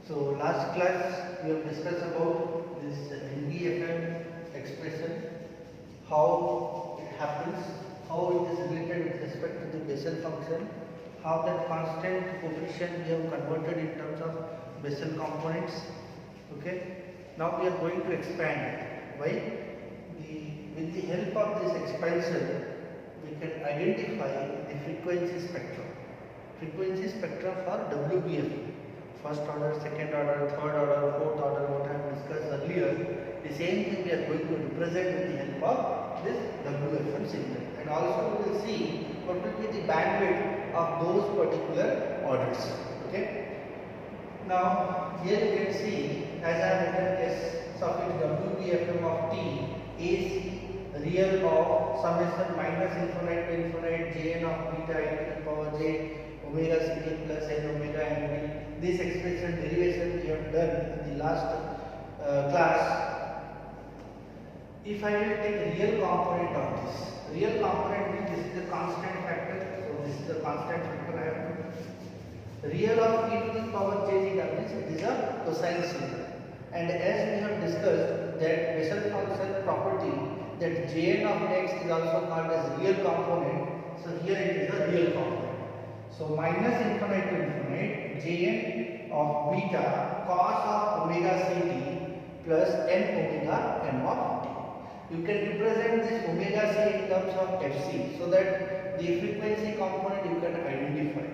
So last class we have discussed about this NBFM expression, how it happens, how it is related with respect to the Bessel function, how that constant coefficient we have converted in terms of Bessel components. Okay. Now we are going to expand. Why? With the help of this expansion, we can identify the frequency spectrum. Frequency spectrum for WBFM. First order, second order, third order, fourth order, what I have discussed earlier. The same thing we are going to represent with the help of this WFM signal. And also we will see what will be the bandwidth of those particular orders. Okay. Now here you can see, as I have written S suffix WBFM of T is real of summation minus infinite to infinite Jn of beta e to the power j omega ct plus n omega n. This expression derivation we have done in the last class. If I will take a real component of this, real component means this is the constant factor. So this is the constant factor I have to. Real of e to the power j means this is a cosine signal. And as we have discussed that Bessel function property that Jn of x is also called as real component. So here it is a real component. So minus infinite to infinite Jn of beta cos of omega ct plus n omega m of t. You can represent this omega c in terms of fc so that the frequency component you can identify.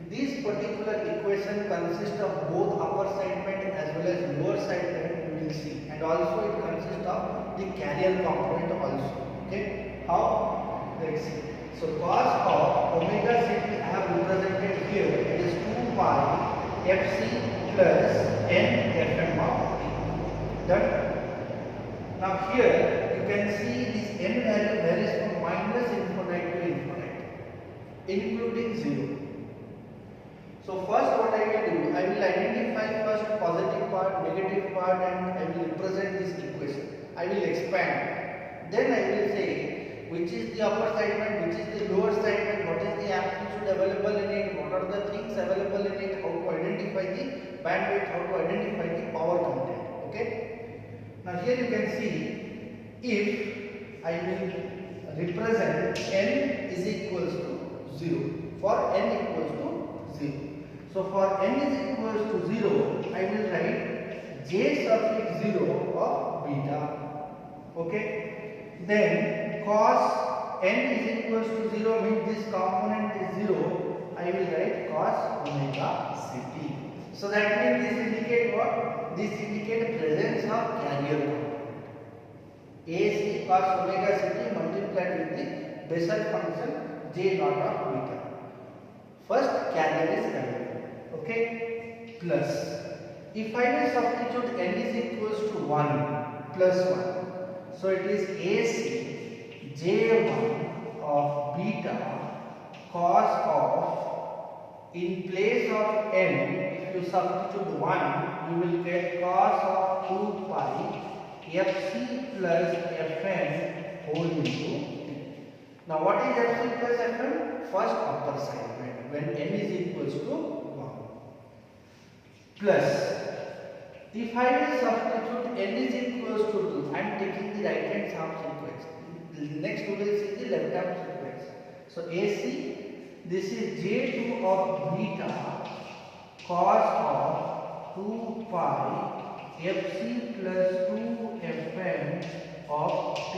This particular equation consists of both upper segment as well as lower segment we will see, and also it consists of the carrier component also. Okay, how? Let's see. So cos of omega ct I have represented here, it is 2 pi fc plus n fm of t. Done. Now here you can see this n value varies from minus infinite to infinite, including 0. So first what I will do, I will identify first positive part, negative part, and I will represent this equation. I will expand. Then I will say which is the upper segment, which is the lower segment, what is the amplitude available in it, what are the things available in it, how to identify the bandwidth, how to identify the power content. Okay. Now here you can see if I will represent n is equals to 0 for n equals to 0. So for n is equals to 0, I will write j suffix 0 of beta. Okay. Then cos n is equals to 0 means this component is 0. I will write cos omega ct. So that means this indicate what? This indicate presence of carrier component. AC cos omega ct multiplied with the Bessel function j naught of beta. First carrier is available. Okay, plus if I will substitute n is equals to 1 plus 1, so it is AC j1 of beta cos of, in place of n if you substitute 1 you will get cos of 2 pi fc plus fn whole into t. Now what is fc plus fn? First upper segment when n is equals to plus, if I will substitute n is equals to 2, I am taking the right hand side sequence. Next we will see the left hand sequence. So AC, this is J2 of beta cos of 2 pi fc plus 2 fn of t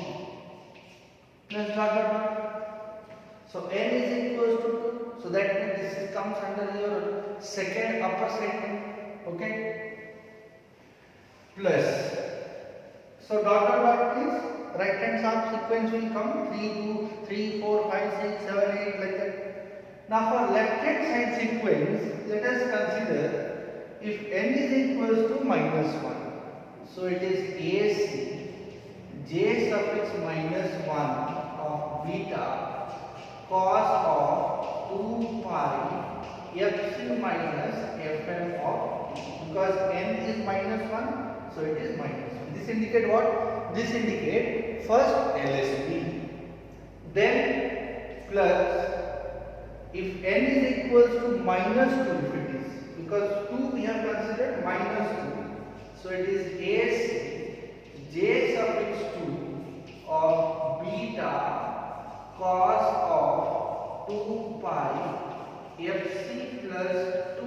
plus dot dot dot. So n is equals to 2. So that means this comes under your second upper segment. Okay, plus, so dot dot dot means right hand side sequence will come 3, 2, 3, 4, 5, 6, 7, 8 like that. Now for left hand side sequence, let us consider if n is equals to minus 1. So it is AC j suffix minus 1 of beta cos of 2 pi fc minus fm of, because n is minus 1, so it is minus 1. This indicate what? This indicate first LSB, then plus if n is equals to minus 2, if it is, because 2 we have considered minus 2, so it is AC j suffix 2 of beta cos of 2 pi fc plus 2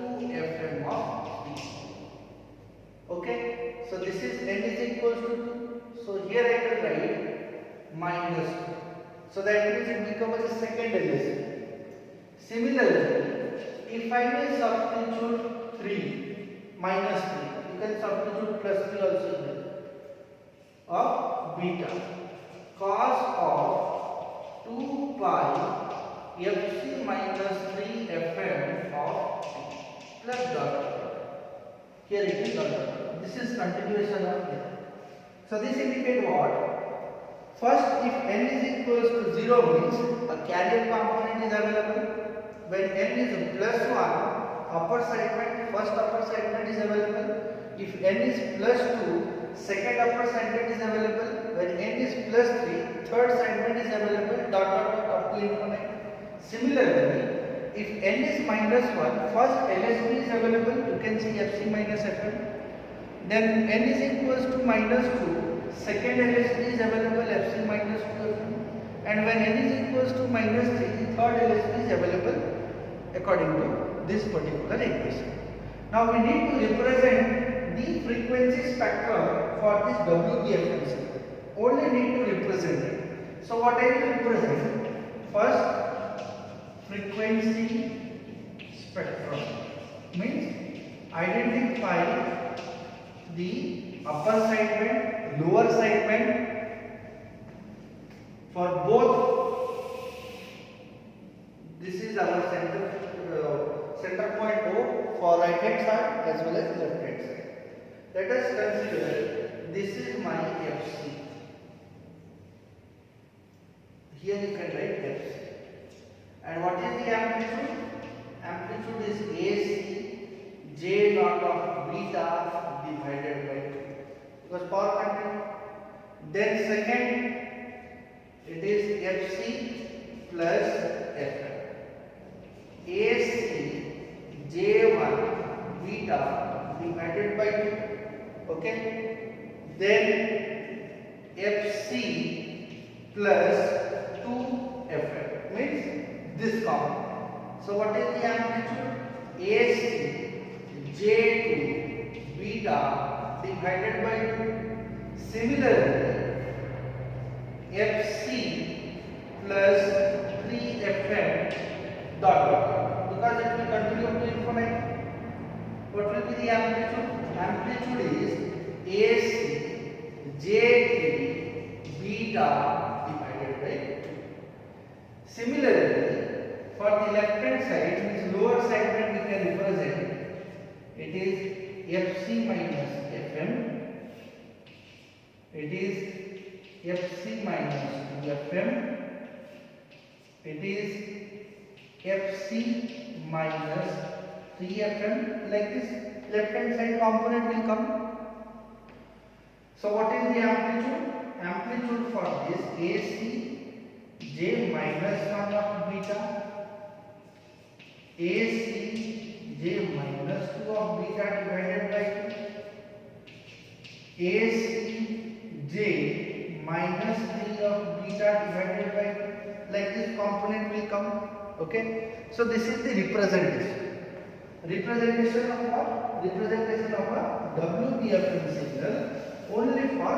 fm of t. Okay, so this is n is equals to 2, so here I will write minus 2, so that means it becomes a second LSB. Similarly, if I may substitute 3 minus 3, you can substitute plus 3 also here, of beta cos of 2 pi fc minus 3 fm of t plus dot. Here it is dot dot. This is continuation of here. So this indicates what? First, if n is equals to 0 means a carrier component is available. When n is plus 1, upper segment, first upper segment is available. If n is plus 2, second upper segment is available. When n is plus 3, third segment is available, dot dot dot up to infinite. Similarly, if n is minus 1, first LSB is available, you can see Fc minus Fm. Then n is equals to minus 2, second LSB is available, Fc minus 2 Fm. And when n is equals to minus 3, the third LSB is available according to this particular equation. Now we need to represent the frequency spectrum for this WBFM signal. Only need to represent it. So what I will represent? First, frequency spectrum means identify the upper segment, lower segment for both. This is our center point O for right hand side as well as left hand side. Let us consider this is my Fc. Here you can write Fc. And what is the amplitude? Amplitude is AC J naught of beta divided by 2, because power content. Then second, it is Fc plus Fm. AC J1 beta divided by 2. Okay. Then Fc plus 2 Fm means this component. So what is the amplitude? AC J2 beta divided by 2. Similarly, Fc plus 3 Fm dot dot, because it will continue to infinite. What will be the amplitude? Amplitude is AC J3 beta divided by 2. Similarly, for the left hand side, means lower segment, we can represent it is Fc minus Fm. It is Fc minus 2 Fm. It is Fc minus 3 Fm, like this left hand side component will come. So what is the amplitude? Amplitude for this AC J minus 1 of beta, AC J minus 2 of beta divided by 2, AC J minus 3 of beta divided by 2, like this component will come. Okay, so this is the representation. Representation of what? Representation of a WBFM signal only for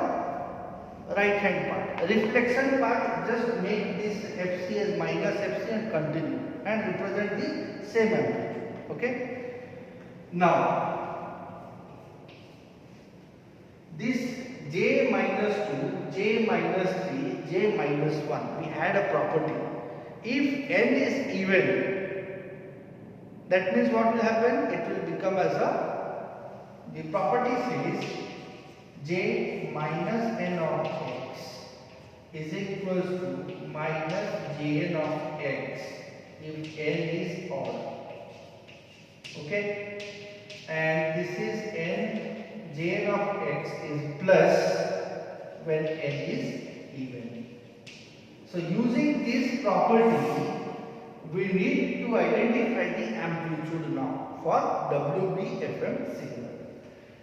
right hand part. Reflection part, just make this Fc as minus Fc and continue and represent the same amplitude. Okay. Now this J minus 2, J minus 3, J minus 1, we had a property. If n is even, that means what will happen? It will become as the property says J minus n of x is equals to minus Jn of x if n is odd. Okay, and this is n, Jn of x is plus when n is even. So using this property, we need to identify the amplitude now for WBFM signal.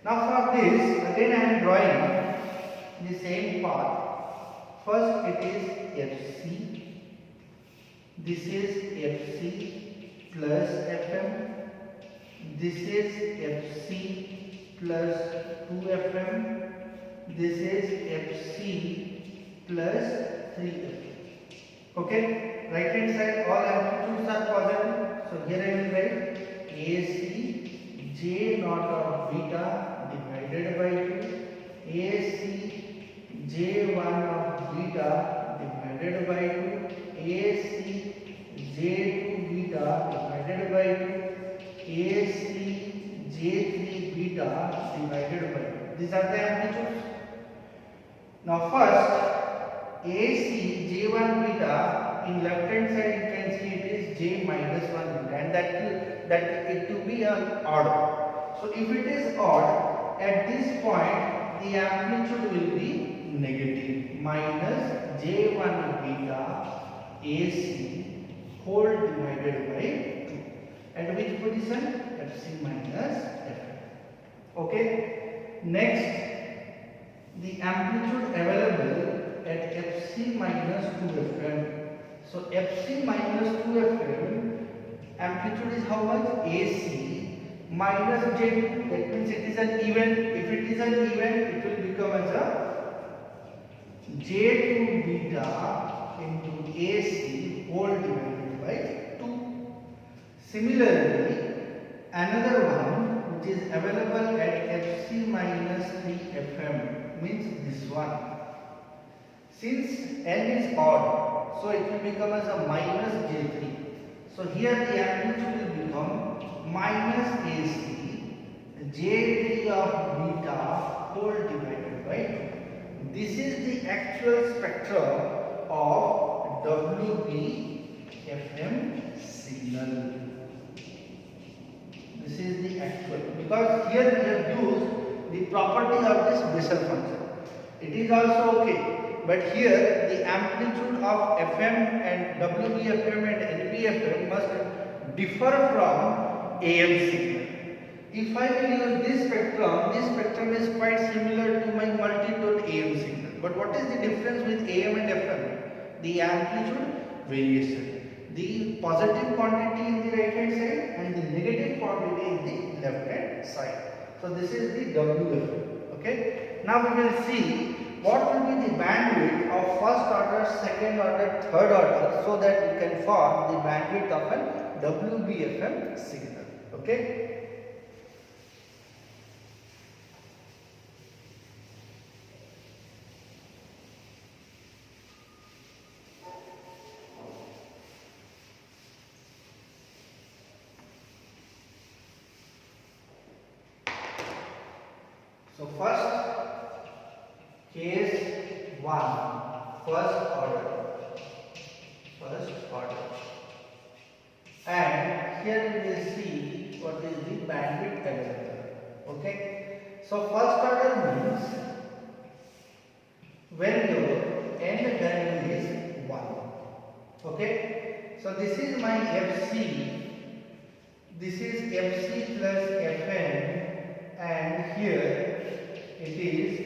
Now for this, again I am drawing the same path. First it is FC, this is FC plus FM, this is FC plus 2FM, this is FC plus 3FM. Okay, right hand side all amplitudes are positive. So here I will write AC J naught of beta divided by 2, AC J1 of beta divided by 2, AC J2 beta divided by 2, AC J3 beta divided by 2. These are the amplitudes. Now first AC J1 beta, in left hand side you can see it is J minus 1 beta, and that it to be an odd. So if it is odd, at this point the amplitude will be negative, minus J1 beta AC whole divided by 2. At which position? FC minus FM. Okay. Next, the amplitude available at FC minus 2FM. So FC minus 2FM amplitude is how much? AC minus J2. That means it is an even. If it is an even, it will become as a J2 beta into AC whole divided by 2. Similarly, another one which is available at FC minus 3FM means this one. Since N is odd, so it will become as a minus J3. So here the amplitude will become minus AC J3 of beta whole divided by 2. This is the actual spectrum of WBFM signal. This is the actual, because here we have used the property of this Bessel function. It is also okay. But here the amplitude of FM and WBFM and NBFM must differ from AM signal. If I will use this spectrum is quite similar to my multitone AM signal. But what is the difference with AM and FM? The amplitude variation. The positive quantity in the right hand side and the negative quantity in the left hand side. So this is the WFM. Okay. Now we will see what will be the bandwidth of first order, second order, third order, so that we can form the bandwidth of an WBFM signal. Okay. So first, case 1, first order, and here we will see what is the bandwidth available. Okay, so first order means when your end value is 1. Okay, so this is my FC, this is FC plus FN, and here it is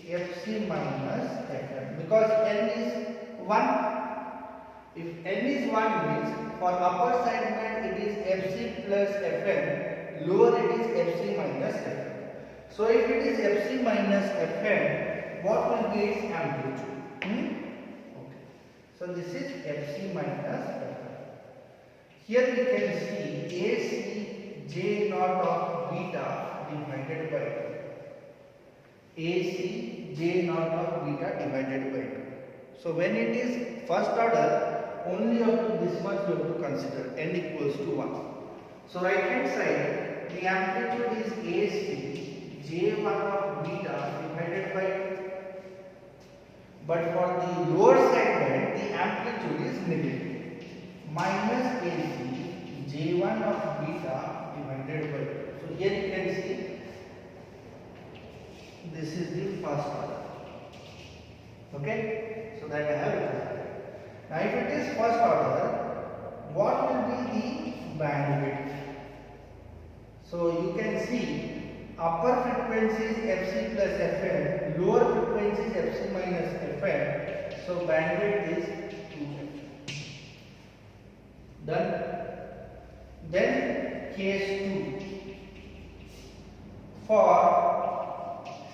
FC minus FM, because N is 1. If N is 1 means for upper segment it is FC plus FM, lower it is FC minus FM. So if it is FC minus FM, what will be its amplitude? Okay. So this is FC minus FM. Here we can see AC J naught of beta divided by 2. AC J naught of beta divided by 2. So when it is first order, only up to this much you have to consider, n equals to 1. So right hand side, the amplitude is AC J1 of beta divided by 2. But for the lower segment, the amplitude is negative, minus AC J1 of beta divided by 2. So here you can see this is the first order. Okay, so that I have it. Now if it is first order, what will be the bandwidth? So you can see upper frequency is Fc plus Fm, lower frequency is Fc minus Fm. So bandwidth is 2Fm. Done. Then case 2. For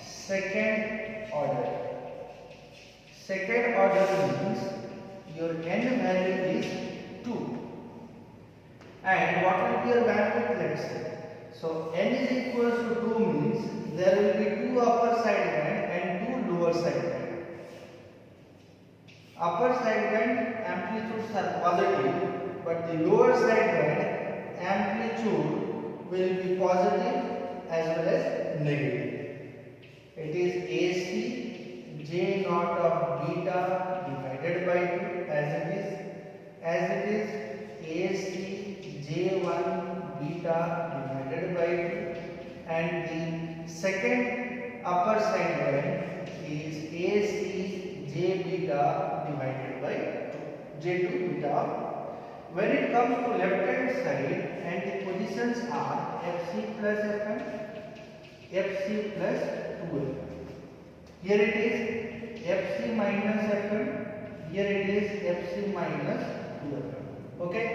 second order. Second order means your n value is 2. And what will be your bandwidth, let's say? So n is equals to 2 means there will be 2 upper sideband and 2 lower sideband. Upper sideband amplitudes are positive, but the lower sideband amplitude will be positive as well as negative. It is AC J naught of beta divided by 2 as it is AC J1 beta divided by 2, and the second upper sideband is AC J beta divided by 2, J2 beta. When it comes to left hand side and the positions are Fc plus Fm, Fc plus 2Fm. Here it is Fc minus Fm, here it is Fc minus 2Fm. Okay.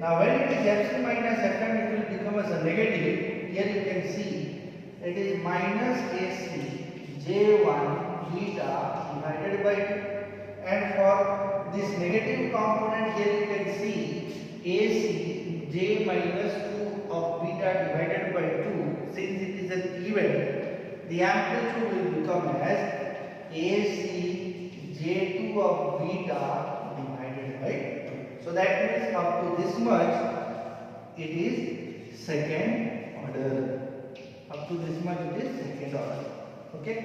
Now when it is Fc minus Fm, it will become as a negative. Here you can see it is minus AC J1 beta divided by 2. And for this negative component, here you can see AC J minus 2 of beta divided by 2. Since it is an even, the amplitude will become as AC J2 of beta divided by 2. So that means up to this much it is second order. Up to this much it is second order. Okay.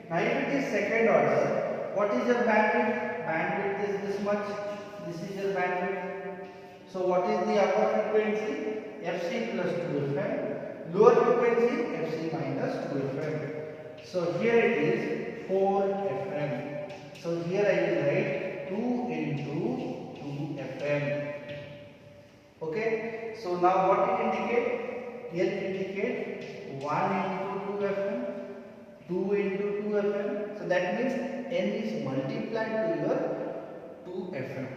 Now if it is second order, what is your bandwidth? Bandwidth is this much. This is your bandwidth. So what is the upper frequency? Fc plus 2Fm. Lower frequency Fc minus 2Fm. So here it is 4Fm. So here I will write 2 into 2Fm. Okay. So now what it indicate? Here it indicate 1 into 2Fm, 2 into 2Fm. So that means n is multiplied to your 2Fm.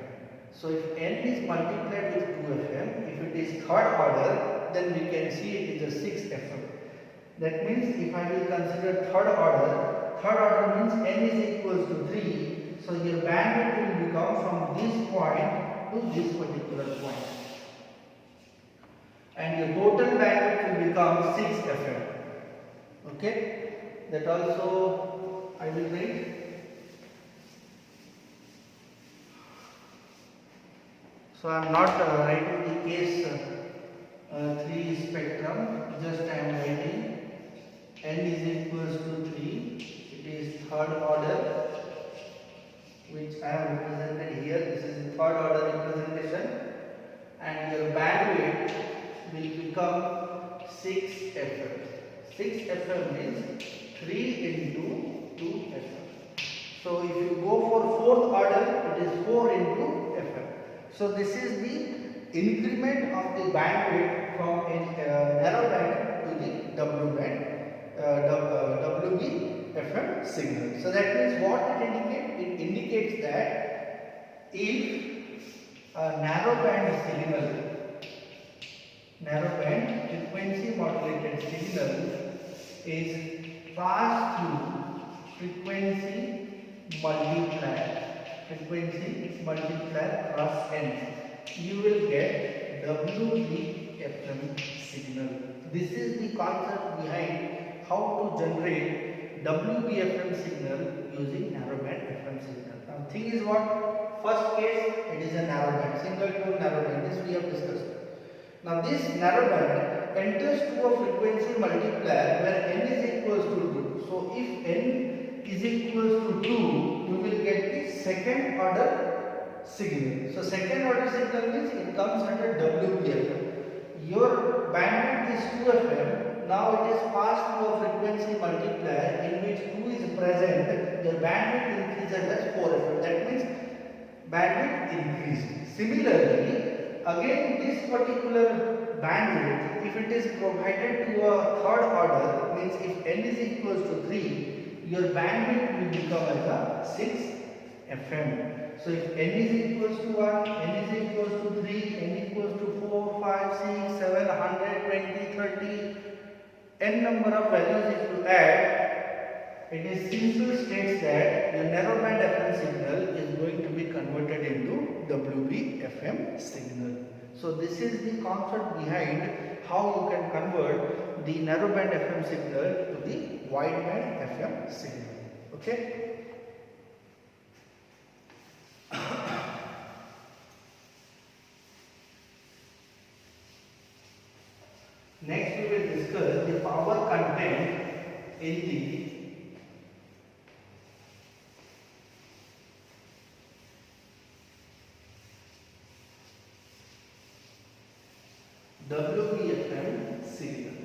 So if n is multiplied with 2Fm, if it is third order, then we can see it is a 6Fm. That means if I will consider third order means n is equals to 3. So your bandwidth will become from this point to this particular point. And your total bandwidth will become 6Fm. Okay. That also I will write. So I am not writing the case 3 spectrum, just I am writing n is equals to 3. It is third order, which I have represented here. This is the third order representation, and your bandwidth will become 6Fm. 6Fm means 3 into 2Fm. So if you go for fourth order, it is 4 into Fm. So this is the increment of the bandwidth from a narrow band to the W band, WB-FM signal. So that means what it indicates? It indicates that if a narrow band frequency modulated signal is passed through frequency multiplier cross n, you will get WB-FM signal. This is the concept behind how to generate WB-FM signal using narrowband FM signal. Now thing is what? First case, it is a narrowband, single to narrowband. This we have discussed. Now this narrowband enters to a frequency multiplier where n is equals to 2. So if n is equals to 2, we will get the second order signal. So second order signal means it comes under WB-FM. Your bandwidth is 2Fm. Now it is passed through a frequency multiplier in which 2 is present. Your bandwidth increases as 4Fm. That means bandwidth increased. Similarly, Again, this particular bandwidth, if it is provided to a third order, means if n is equals to 3, your bandwidth will become as a 6 FM. So if n is equals to 1, n is equals to 3, n equals to 4, 5, 6, 7, 120, 30, n number of values if you add, it is simple states that the narrowband FM signal is going to be converted into WB-FM signal. So this is the concept behind how you can convert the narrowband FM signal to the wideband FM signal. Okay. Next we will discuss the power content in the WB-FM signal.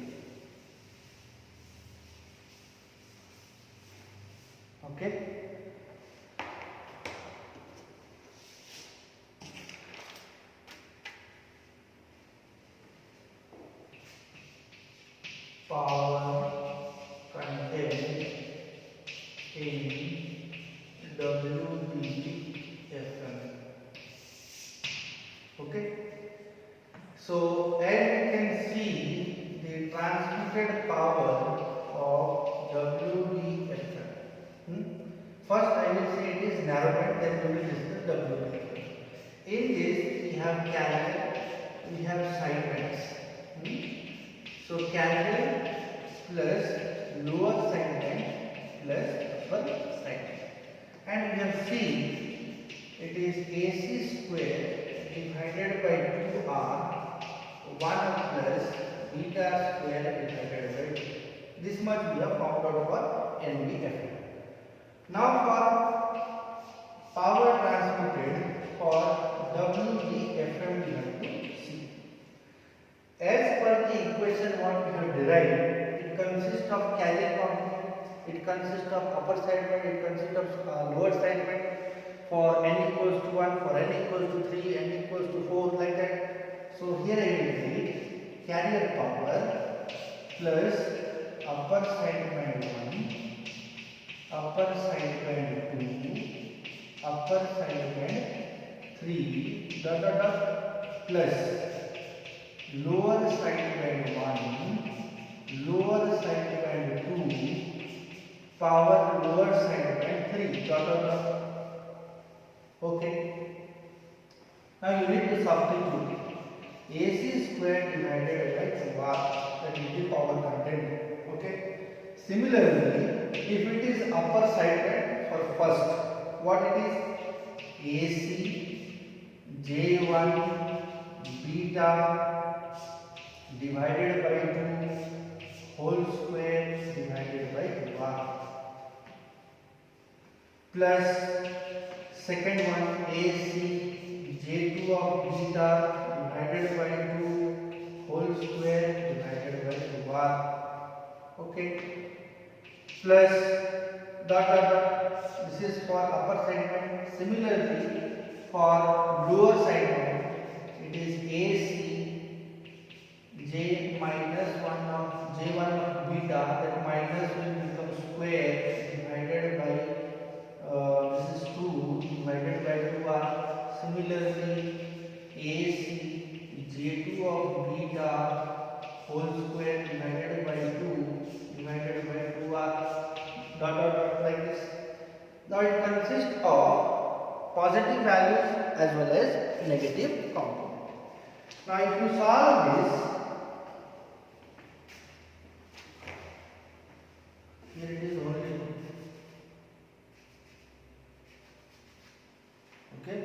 Okay. Power content in WB-FM. Okay. So as you can see, the transmitted power of WB-FM. First I will say it is narrowband, then we will discuss WB-FM. In this we have carrier, we have sidebands. So carrier plus lower sideband plus upper sideband. And we have seen it is AC square divided by 2R 1 plus beta square divided by 2. This much we have found out for NBFM. Now for power transmitted for WB-FM we have to see. As per the equation what we have derived, it consists of carrier component, it consists of upper sideband, it consists of lower sideband for n equals to 1, for n equals to 3, n equals to 4, like that. So here I will read carrier power plus upper sideband 1, upper sideband 2, upper sideband 3, plus lower sideband 1, lower sideband 2, power lower sideband 3, Okay. Now you need to substitute AC square divided by 2R, that is the power content. Okay. Similarly, if it is upper sideband for first, what it is? AC J1 beta divided by 2 whole square divided by 2R plus second one AC J2 of beta divided by 2 whole square divided by 2R. Okay. Plus this is for upper segment. Similarly, for lower segment, it is AC J minus 1 of J1 of beta, that minus will become square divided by this is 2 divided by 2R. Similarly, AC J2 of beta whole square divided by 2 divided by 2R, like this. Now it consists of positive values as well as negative component. Now if you solve this, here it is only. Okay.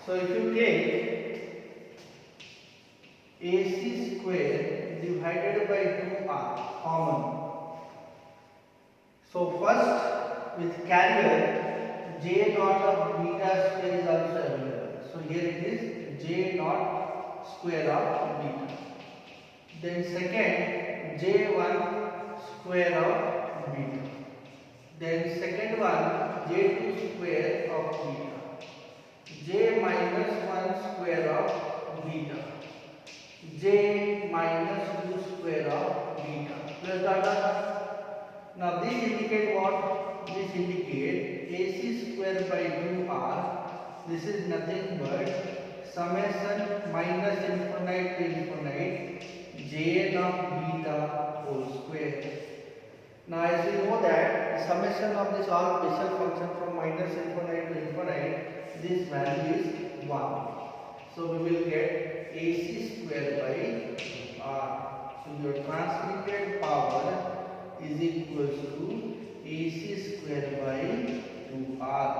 So if you take AC square divided by 2R common. So first with carrier J naught of beta square is also available. So here it is J naught square of beta. Then second J1 square of beta. Then second one J2 square of beta. j minus 1 square of beta, j minus 2 square of beta plus dot. Now this indicate what? This indicate AC square by 2r. This is nothing but summation minus infinite to infinite jn of beta whole square. Now as we know that the summation of this all Bessel function from minus infinite to infinite, this value is 1. So we will get AC square by R. So your transmitted power is equals to AC square by 2R,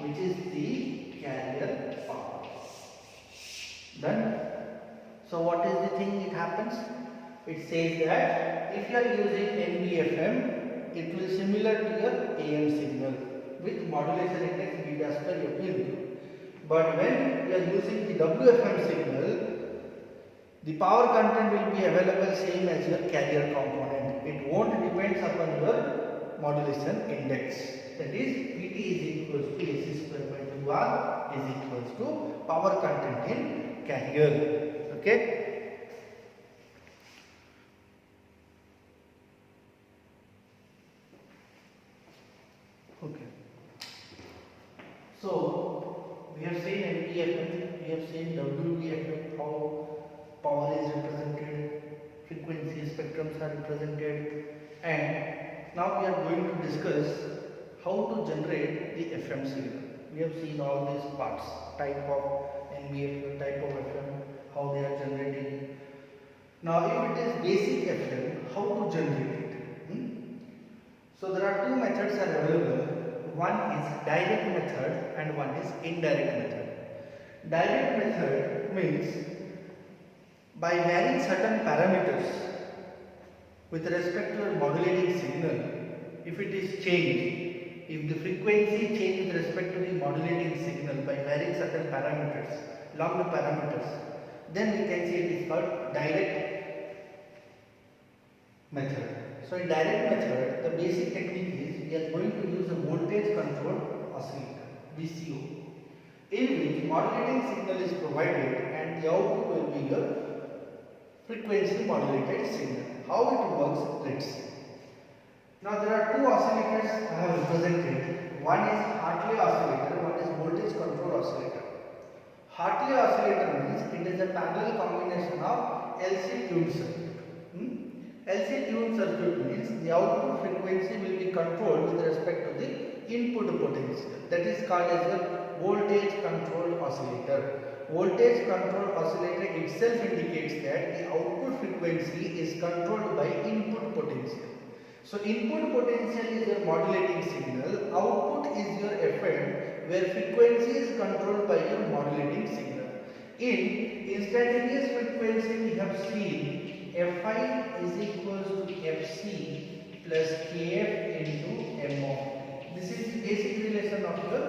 which is the carrier power. Done? So what is the thing it happens? It says that if you are using NBFM, it will similar to your AM signal with modulation index beta square you will do. But when you are using the WFM signal, the power content will be available same as your carrier component. It won't depend upon your modulation index. That is, PT is equals to AC square by 2R is equals to power content in carrier. Okay. Okay. So we have seen NBFM, we have seen WBFM, how power is represented, frequency spectrums are represented, and now we are going to discuss how to generate the FM signal. We have seen all these parts, type of NBFM, type of FM, how they are generating. Now if it is basic FM, how to generate it? So there are two methods are available. One is direct method and one is indirect method. Direct method means by varying certain parameters with respect to a modulating signal, if it is changed, if the frequency change with respect to the modulating signal by varying certain parameters, long parameters, then we can say it is called direct method. So in direct method, the basic technique is we are going to use a voltage controlled oscillator, VCO, in which modulating signal is provided and the output will be your frequency modulated signal. How it works, let's see. Now there are two oscillators I have represented. One is Hartley oscillator, one is voltage controlled oscillator. Hartley oscillator means it is a parallel combination of LC tuned circuit. LC tuned circuit means the output frequency will be controlled with respect to the input potential. That is called as a voltage controlled oscillator. Voltage controlled oscillator itself indicates that the output frequency is controlled by input potential. So input potential is your modulating signal, output is your FM, where frequency is controlled by your modulating signal. In instantaneous frequency we have seen Fi is equals to Fc plus Kf into M of t. This is the basic relation of your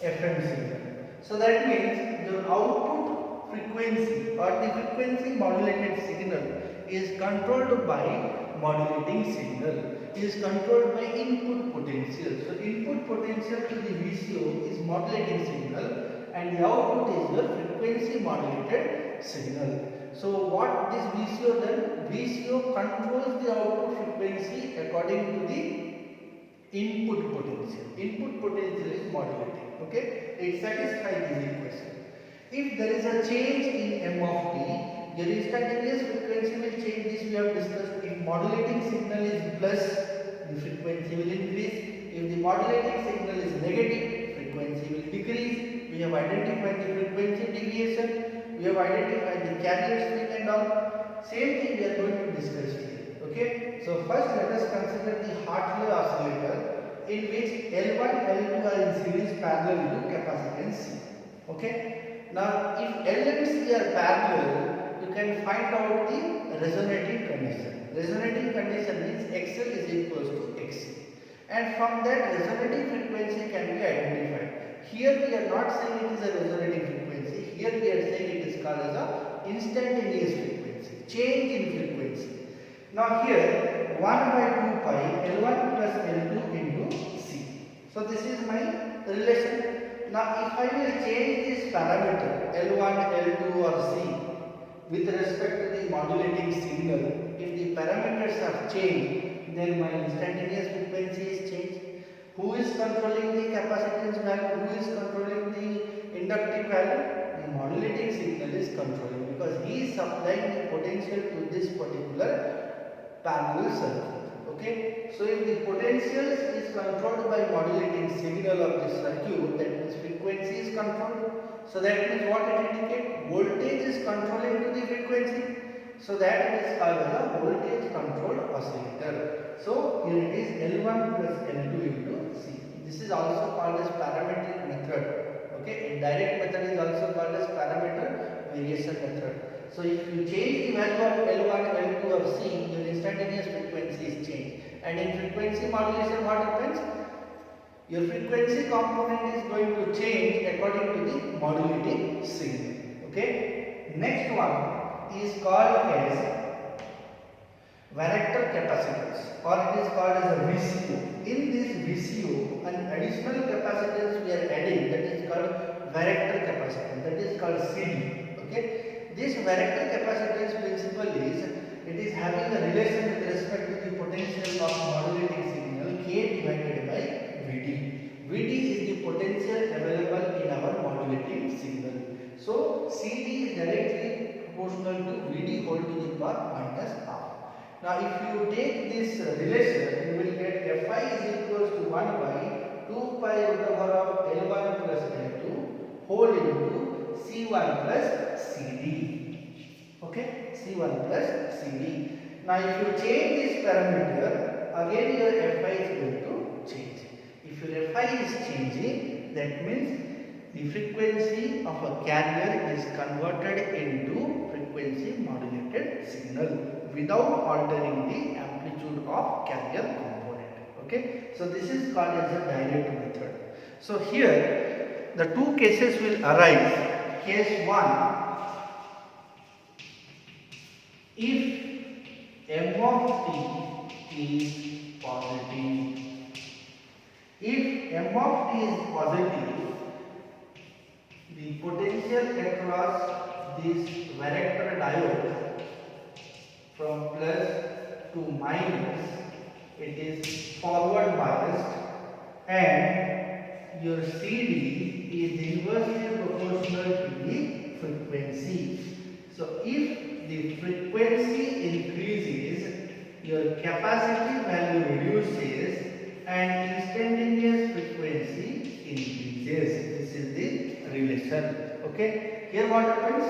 FM signal. So that means your output frequency or the frequency modulated signal is controlled by modulating signal, is controlled by input potential. So input potential to the VCO is modulating signal and the output is your frequency modulated signal. So what this VCO done? VCO controls the output frequency according to the input potential. Input potential is modulating. Okay, it satisfies this equation. If there is a change in M of t, your instantaneous frequency will change. This we have discussed. If modulating signal is plus, the frequency will increase. If the modulating signal is negative, frequency will decrease. We have identified the frequency deviation. We have identified the carrier swing and all. Same thing we are going to discuss here. Okay. So first let us consider the Hartley oscillator, in which L1, L2 are in series parallel to capacitance C. Okay. Now if L and C are parallel, you can find out the resonating condition. Resonating condition means XL is equals to XC. And from that resonating frequency can be identified. Here we are not saying it is a resonating frequency. Here we are saying it is called as a instantaneous frequency, change in frequency. Now here 1 by 2 pi L1 plus L2 into C. So this is my relation. Now if I will change this parameter L1, L2 or C with respect to the modulating signal, if the parameters are changed, then my instantaneous frequency is changed. Who is controlling the capacitance value? Who is controlling the inductive value? The modulating signal is controlling, because he is supplying the potential to this particular parallel circuit. Okay, so if the potential is controlled by modulating signal of this circuit, that means frequency is controlled. So that means what it indicates? Voltage is controlling to the frequency. So that is called as a voltage controlled oscillator. So here it is L1 plus L2 into C. This is also called as parametric method. Okay, indirect method is also called as parameter variation method. So if you change the value of L1, L2 of C, your instantaneous frequency is changed. And in frequency modulation, what happens? Your frequency component is going to change according to the modulating signal. Okay. Next one is called as varactor capacitance, or it is called as a VCO. In this VCO, an additional capacitance we are adding, that is called varactor capacitance, that is called CD. Okay. This varactor capacitance principle is, it is having a relation with respect to the potential of modulating signal K divided by Vd. Vd is the potential available in our modulating signal. So CD is directly proportional to Vd whole to the power minus half. Now if you take this relation, you will get Fi is equals to 1 by 2 pi root over of L1 plus L2 whole into C1 plus CD. Okay, C1 plus CD. Now if you change this parameter, again your Fi is going to change. If your Fi is changing, that means the frequency of a carrier is converted into frequency modulated signal without altering the amplitude of carrier component. Okay, so this is called as a direct method. So here the two cases will arise. Case 1, if m of t is positive. If m of t is positive, the potential across this varactor diode from plus to minus, it is forward biased, and your CD is inversely proportional to the frequency. So if the frequency increases, your capacitive value reduces and instantaneous frequency increases. This is the relation. Okay, here what happens?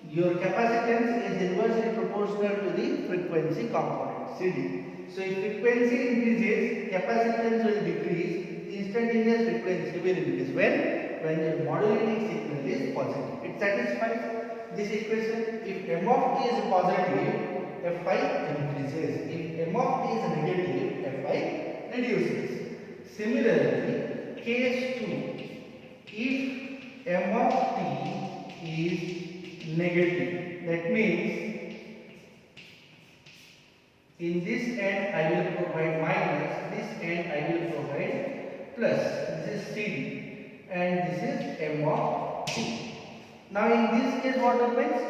Your capacitance is inversely proportional to the frequency component CD. So if frequency increases, capacitance will decrease, instantaneous frequency will increase. When your modulating signal is positive, it satisfies this equation. If m of t is positive, Fi increases. If m of t is negative, Fi reduces. Similarly, case 2, if m of t is negative, that means in this end I will provide minus, this end I will provide plus. This is CD and this is m of t. Now in this case what happens?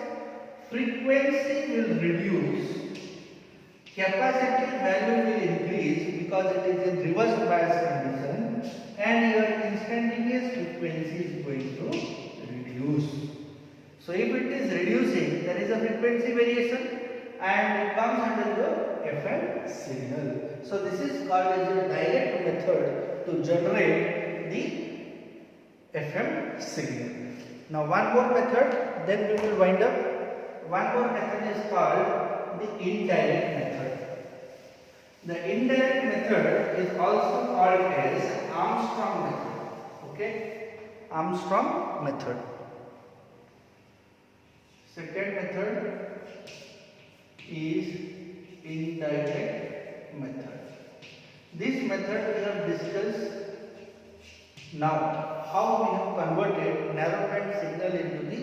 Frequency will reduce, capacitive value will increase because it is in reverse bias condition, and your instantaneous frequency is going to reduce. So if it is reducing, there is a frequency variation and it comes under the FM signal. So this is called as a direct method to generate the FM signal. Now one more method, then we will wind up. One more method is called the indirect method. The indirect method is also called as Armstrong method. Okay, Armstrong method. Second method is indirect method. This method we have discussed now, how we have converted narrowband signal into the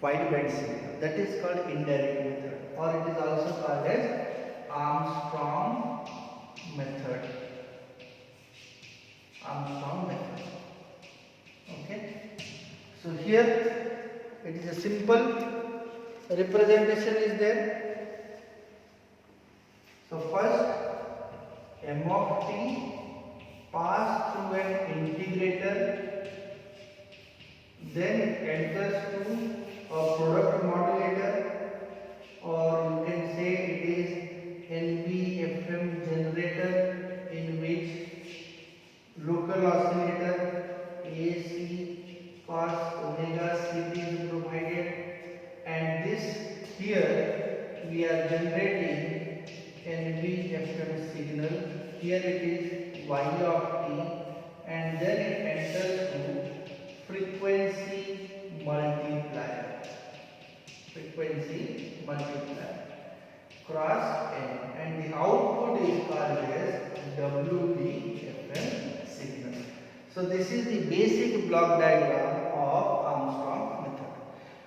wideband signal. That is called indirect method, or it is also called as Armstrong method. Armstrong method. here it is a simple representation is there. So first m of t pass through an integrator, then it enters to a product modulator, or you can say it is NBFM generator, in which local oscillator AC cos omega CT is provided, and this here we are generating NBFM signal. Here it is y of t, and then it enters to frequency multiplier cross n, and the output is called as WBFM signal. So this is the basic block diagram of Armstrong method.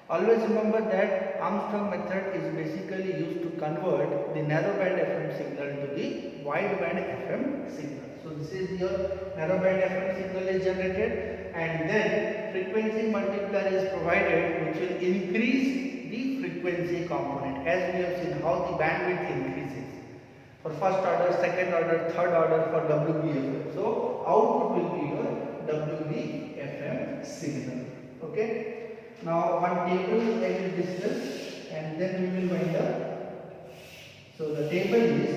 Always remember that Armstrong method is basically used to convert the narrowband FM signal to the wideband FM signal. So this is your narrowband FM signal is generated, and then frequency multiplier is provided, which will increase the frequency component, as we have seen how the bandwidth increases for first order, second order, third order for WBFM. So output will be your WBFM signal. Okay. Now one table I will discuss, and then we will wind up. So the table is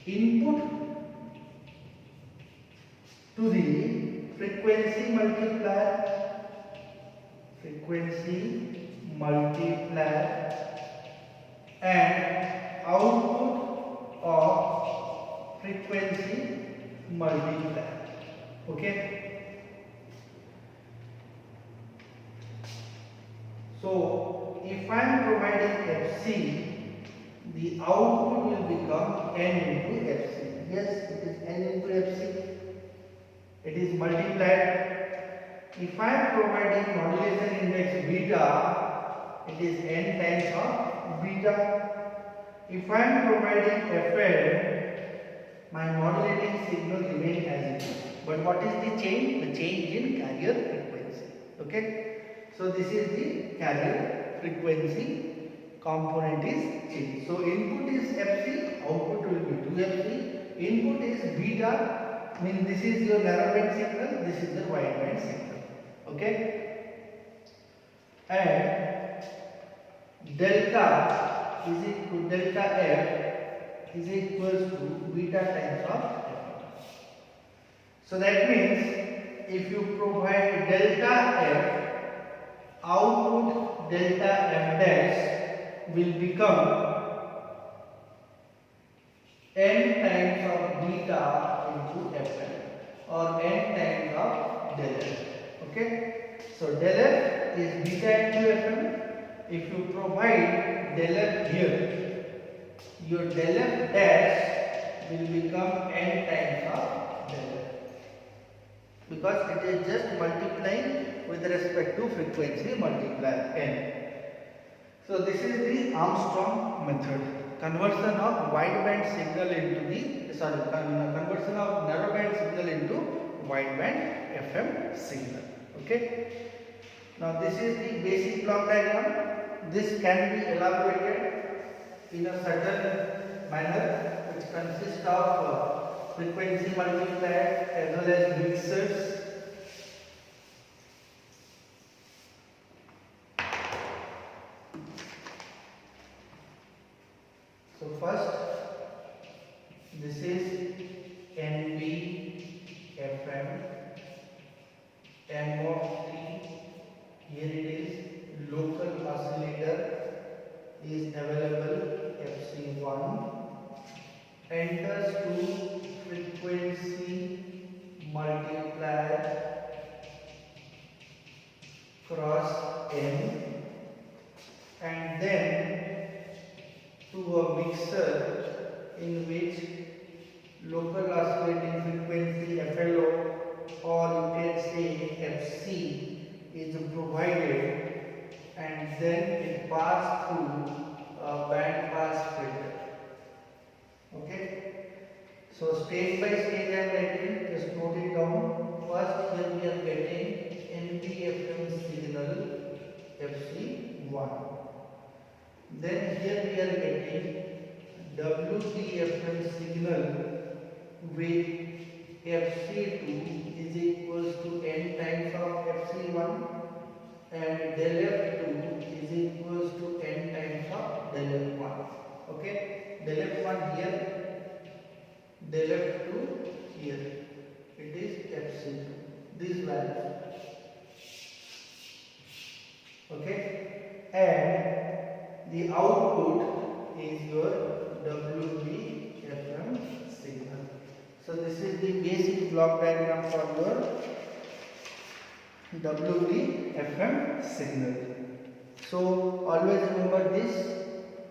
input to the frequency multiplier and output of frequency multiplier. Okay. So if I am providing Fc, the output will become n into Fc. Yes, it is n into Fc. It is multiplied. If I am providing modulation index beta, it is n times of beta. If I am providing Fl, my modulating signal remains as it is. But what is the change? The change in carrier frequency. Okay. So this is the carrier frequency component is changed. So input is Fc, output will be 2Fc. Input is beta, means this is your narrowband signal, this is the wideband signal. Okay. And delta is equal to delta F is equals to beta times of F. So that means if you provide delta F, output delta F dash will become n times of beta into Fn, or n times of del F. Okay. So del F is beta into Fn. If you provide del F here, your del F dash will become n times of del F, because it is just multiplying with respect to frequency multiplier n. So this is the Armstrong method, conversion of wideband signal into the conversion of narrowband signal into wideband FM signal. Okay. Now this is the basic block diagram. This can be elaborated in a certain manner, which consists of frequency multiplier as well as mixers. So first, this is NBFM, M of t. Here it is local oscillator is available, FC1, enters to frequency multiplier cross n, and then to a mixer in which local oscillating frequency FLO, or you can say FC, is provided, and then it passes through a band pass filter. Okay. So stage by stage I am writing, just note it down. First here we are getting NPFM signal FC1. Then here we are getting WDFM signal with FC2 is equals to n times of FC1 and del F2 is equals to n times of del F1. Okay, del F1 here, del F2 here, it is FC2, these values. Okay, and the output is your WDFM signal. So this is the basic block diagram for your WDFM signal. So always remember this,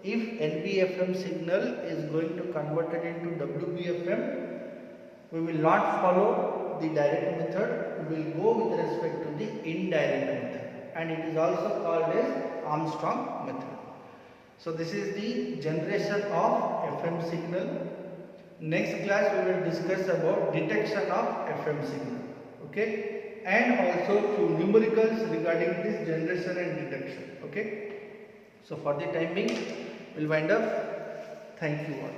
if NPFM signal is going to convert it into WBFM, we will not follow the direct method, we will go with respect to the indirect method, and it is also called as Armstrong method. So this is the generation of FM signal. Next class we will discuss about detection of FM signal, okay, and also few numericals regarding this generation and detection. Okay, so for the time being we'll wind up. Thank you all.